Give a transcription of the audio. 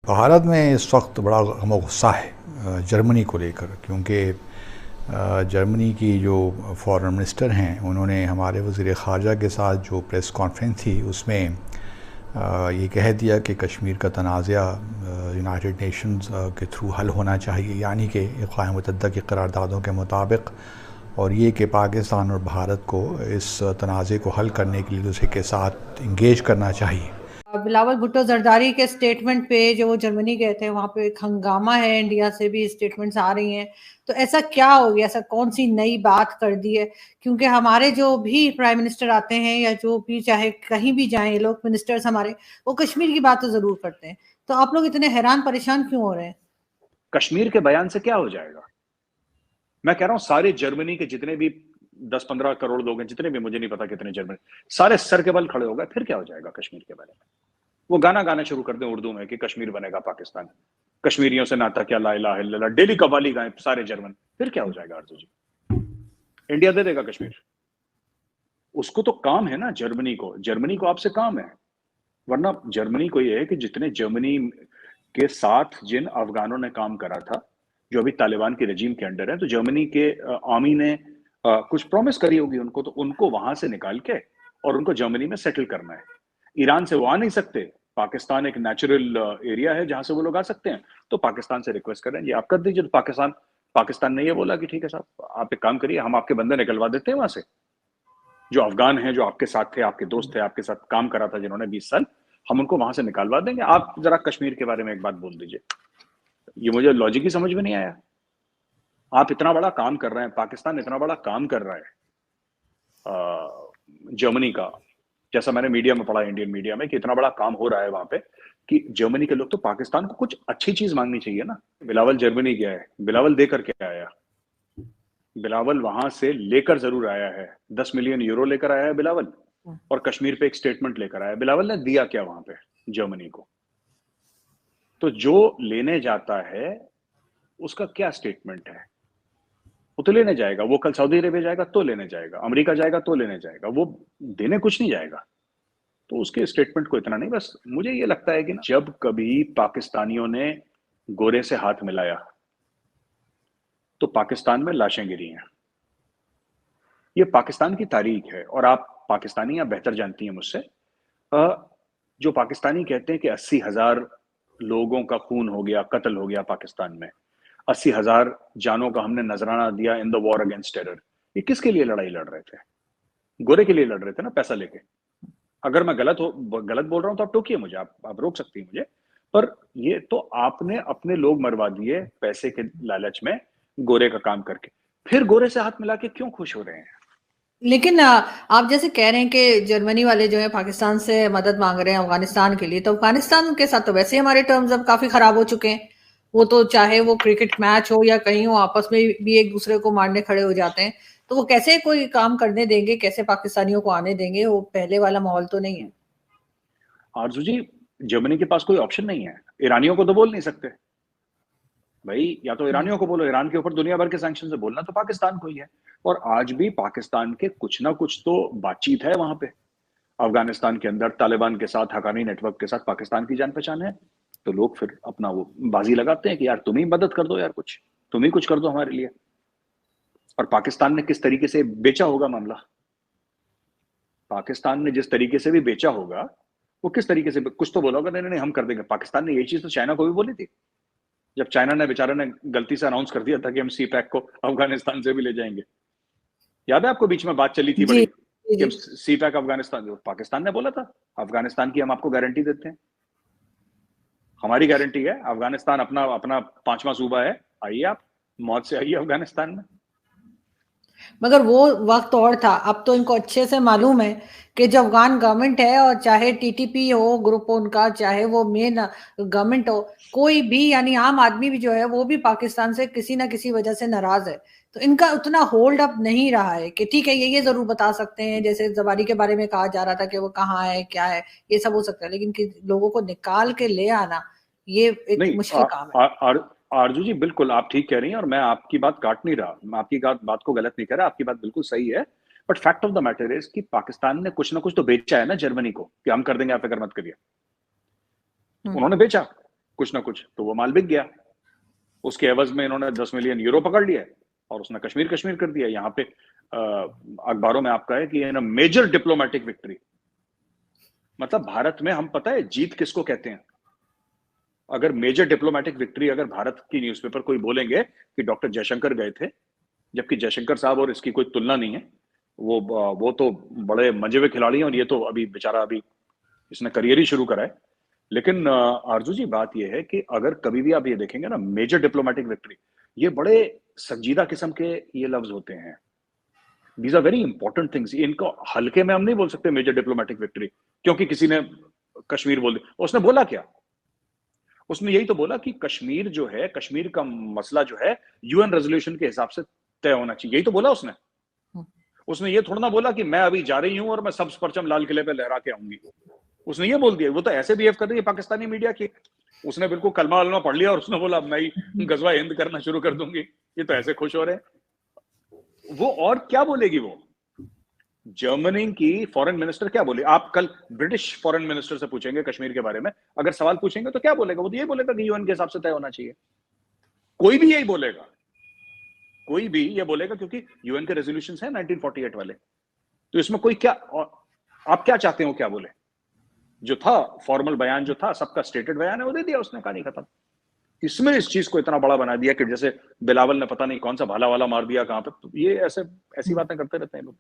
भारत में इस वक्त बड़ा गम गुस्सा है जर्मनी को लेकर, क्योंकि जर्मनी की जो फॉरेन मिनिस्टर हैं उन्होंने हमारे वज़ीर ख़ारजा के साथ जो प्रेस कॉन्फ्रेंस थी उसमें ये कह दिया कि कश्मीर का तनाज़ा यूनाइटेड नेशंस के थ्रू हल होना चाहिए, यानी कि अक़वाम मुत्तहिदा की करारदादों के मुताबिक, और ये कि पाकिस्तान और भारत को इस तनाज़े को हल करने के लिए दूसरे के साथ इंगेज करना चाहिए। बिलावल भुट्टो जरदारी के स्टेटमेंट पे जो वो जर्मनी गए थे वहां पे एक हंगामा है, इंडिया से भी स्टेटमेंट्स आ रही हैं। तो ऐसा क्या हो गया, ऐसा कौन सी नई बात कर दी है? क्योंकि हमारे जो भी प्राइम मिनिस्टर आते हैं या जो भी चाहे कहीं भी जाएं लोग मिनिस्टर्स हमारे, वो कश्मीर की बात तो जरूर करते हैं। तो आप लोग इतने हैरान परेशान क्यों हो रहे हैं? कश्मीर के बयान से क्या हो जाएगा? मैं कह रहा हूं सारे जर्मनी के जितने भी 10-15 करोड़ लोग हैं, जितने भी, मुझे नहीं पता कितने जर्मनी, सारे सर के बल खड़े हो गए। फिर क्या हो जाएगा कश्मीर के बारे में? वो गाना गाना शुरू कर दें उर्दू में कि कश्मीर बनेगा पाकिस्तान, कश्मीरियों से नाता क्या, ला इलाहा इल्लल्लाह, डेली कव्वाली गाएं सारे जर्मन। फिर क्या हो जाएगा आरजू जी? इंडिया दे देगा कश्मीर? उसको तो काम है ना जर्मनी को आपसे काम है। वरना जर्मनी को ये है कि जितने जर्मनी के साथ जिन अफगानों ने काम करा था, जो अभी तालिबान के रजीम के अंडर है, तो जर्मनी के आर्मी ने कुछ प्रॉमिस करी होगी उनको, तो उनको वहां से निकाल के और उनको जर्मनी में सेटल करना है। ईरान से वो आ नहीं सकते, पाकिस्तान एक नेचुरल एरिया है जहां से वो लोग आ सकते हैं, तो पाकिस्तान से रिक्वेस्ट करें जी आप कर दीजिए। तो पाकिस्तान ने ये बोला कि ठीक है साहब, आप एक काम करिए, हम आपके बंदे निकलवा देते हैं वहां से, जो अफगान हैं, जो आपके साथ थे, आपके दोस्त थे, आपके साथ काम करा था जिन्होंने 20 साल, हम उनको वहां से निकालवा देंगे। आप जरा कश्मीर के बारे में एक बात बोल दीजिए। ये मुझे लॉजिक ही समझ में नहीं आया। आप इतना बड़ा काम कर रहे हैं, पाकिस्तान इतना बड़ा काम कर रहा है जर्मनी का, जैसा मैंने मीडिया में पढ़ा, इंडियन मीडिया में, कि इतना बड़ा काम हो रहा है वहां पे कि जर्मनी के लोग, तो पाकिस्तान को कुछ अच्छी चीज मांगनी चाहिए ना। बिलावल जर्मनी गया है, बिलावल देकर के आया, बिलावल वहां से लेकर जरूर आया है, 10 मिलियन यूरो लेकर आया है बिलावल, और कश्मीर पे एक स्टेटमेंट लेकर आया। बिलावल ने दिया क्या वहां पे जर्मनी को? तो जो लेने जाता है उसका क्या स्टेटमेंट है? वो तो लेने जाएगा, वो कल सऊदी अरेबिया जाएगा तो लेने जाएगा, अमेरिका जाएगा तो लेने जाएगा, वो देने कुछ नहीं जाएगा। तो उसके स्टेटमेंट को इतना नहीं, बस मुझे ये लगता है कि जब कभी पाकिस्तानियों ने गोरे से हाथ मिलाया तो पाकिस्तान में लाशें गिरी हैं। ये पाकिस्तान की तारीख है, और आप पाकिस्तानी, आप बेहतर जानती हैं मुझसे। जो पाकिस्तानी कहते हैं कि 80,000 लोगों का खून हो गया, कत्ल हो गया पाकिस्तान में, 80,000 जानों का हमने नजराना दिया in the war against terror, ये किसके लिए लड़ाई लड़ रहे थे? गोरे के लिए लड़ रहे थे ना, पैसा लेके। अगर मैं गलत बोल रहा हूं तो आप टोकिए मुझे, आप रोक सकती हैं मुझे, पर ये तो आपने अपने लोग मरवा दिए पैसे के लालच में, गोरे का काम करके। फिर गोरे से हाथ मिला के क्यों खुश हो रहे हैं? लेकिन आप जैसे कह रहे हैं कि जर्मनी वाले जो है पाकिस्तान से मदद मांग रहे हैं अफगानिस्तान के लिए, तो अफगानिस्तान के साथ तो वैसे ही हमारे टर्म्स अब काफी खराब हो चुके हैं। वो तो चाहे वो क्रिकेट मैच हो या कहीं हो, आपस में भी एक दूसरे को मारने खड़े हो जाते हैं। तो वो कैसे कोई काम करने देंगे, कैसे पाकिस्तानियों को आने देंगे? वो पहले वाला माहौल तो नहीं है। आरजू जी, जर्मनी के पास कोई ऑप्शन नहीं है। ईरानियों को तो बोल नहीं सकते भाई, या तो ईरानियों को बोलो, ईरान के ऊपर दुनिया भर के सैंक्शन से, बोलना तो पाकिस्तान को ही है। और आज भी पाकिस्तान के कुछ ना कुछ तो बातचीत है वहां पे, अफगानिस्तान के अंदर तालिबान के साथ, हकानी नेटवर्क के साथ पाकिस्तान की जान पहचान है। तो लोग फिर अपना वो बाजी लगाते हैं कि यार तुम ही मदद कर दो, यार कुछ तुम ही कुछ कर दो हमारे लिए। और पाकिस्तान ने किस तरीके से बेचा होगा मामला, पाकिस्तान ने जिस तरीके से भी बेचा होगा, वो किस तरीके से, कुछ तो बोला होगा नहीं नहीं हम कर देंगे। पाकिस्तान ने यही चीज तो चाइना को भी बोली थी, जब चाइना ने बेचारे ने गलती से अनाउंस कर दिया था कि हम सी पैक को अफगानिस्तान से भी ले जाएंगे। याद है आपको, बीच में बात चली थी जी बड़ी जी कि हम जी। सी पैक अफगानिस्तान, पाकिस्तान ने बोला था अफगानिस्तान की हम आपको गारंटी देते हैं, हमारी गारंटी है, अफगानिस्तान अपना अपना 5वां सूबा है, आइए आप मौत से आइए अफगानिस्तान में। मगर वो वक्त और था, अब तो इनको अच्छे से मालूम है कि जो अफगान गवर्नमेंट है, और चाहे टीटीपी हो ग्रुप उनका, चाहे वो मेन गवर्नमेंट हो, कोई भी यानी आम आदमी भी जो है वो भी पाकिस्तान से किसी ना किसी वजह से नाराज है। तो इनका उतना होल्ड अप नहीं रहा है कि ठीक है ये जरूर बता सकते हैं, जैसे जवारी के बारे में कहा जा रहा था कि वो कहाँ है क्या है, ये सब हो सकता है, लेकिन लोगों को निकाल के ले आना ये एक नहीं, मुश्किल काम है। आरजू जी बिल्कुल आप ठीक कह रही हैं, और मैं आपकी बात काट नहीं रहा, मैं आपकी बात को गलत नहीं कह रहा, आपकी बात बिल्कुल सही है। But fact of the matter is कि पाकिस्तान ने कुछ ना कुछ तो बेचा है ना जर्मनी को, कि हम कर देंगे, आप फिक्र मत करिए। हम्म। उन्होंने बेचा, कुछ ना कुछ, तो वो माल बिक गया। उसके एवज में इन्होंने 10 मिलियन यूरो पकड़ लिया और उसने कश्मीर कश्मीर कर दिया। यहाँ पे अखबारों में आपका है कि मेजर डिप्लोमेटिक विक्ट्री, मतलब भारत में हम पता है जीत किसको कहते हैं। अगर मेजर डिप्लोमेटिक विक्ट्री अगर भारत की न्यूज़पेपर कोई बोलेंगे कि डॉक्टर जयशंकर गए थे, जबकि जयशंकर साहब और इसकी कोई तुलना नहीं है, वो तो बड़े मजे हुए खिलाड़ी हैं और ये तो अभी बेचारा अभी इसने करियर ही शुरू करा है। लेकिन आरजू जी बात ये है कि अगर कभी भी आप ये देखेंगे ना मेजर डिप्लोमेटिक विक्ट्री, ये बड़े संजीदा किस्म के ये लफ्ज होते हैं। These are very important things. इनको हल्के में हम नहीं बोल सकते मेजर डिप्लोमेटिक विक्ट्री, क्योंकि किसी ने कश्मीर बोल दिया। उसने बोला क्या? उसने यही तो बोला कि कश्मीर जो है, कश्मीर का मसला जो है यूएन रेजोल्यूशन के हिसाब से तय होना चाहिए, यही तो बोला उसने। उसने ये थोड़ा ना बोला कि मैं अभी जा रही हूं और मैं सब्ज परचम लाल किले पे लहरा के आऊंगी। उसने ये बोल दिया। वो तो ऐसे बिहेव कर रही है पाकिस्तानी मीडिया की। उसने बिल्कुल कलमा वलमा पढ़ लिया और उसने बोला मैं ही गजवा हिंद करना शुरू कर दूंगी। ये तो ऐसे खुश हो रहे हैं। वो और क्या बोलेगी? वो जर्मनी की फॉरेन मिनिस्टर क्या बोले? आप कल ब्रिटिश फॉरेन मिनिस्टर से पूछेंगे कश्मीर के बारे में, अगर सवाल पूछेंगे तो क्या बोलेगा? वो तो यही बोलेगा कि यूएन के हिसाब से तय होना चाहिए। कोई भी यही बोलेगा, कोई भी ये बोलेगा, क्योंकि यूएन के रेजोल्यूशंस हैं 1948 वाले। तो इसमें कोई क्या, आप क्या चाहते हो क्या बोले? जो था फॉर्मल बयान, जो था सबका स्टेटेड बयान है, वो दे दिया उसने, कहानी खत्म। इसमें इस चीज को इतना बड़ा बना दिया कि जैसे बिलावल ने पता नहीं कौन सा भाला वाला मार दिया कहां पे। ये ऐसी बातें करते रहते हैं लोग।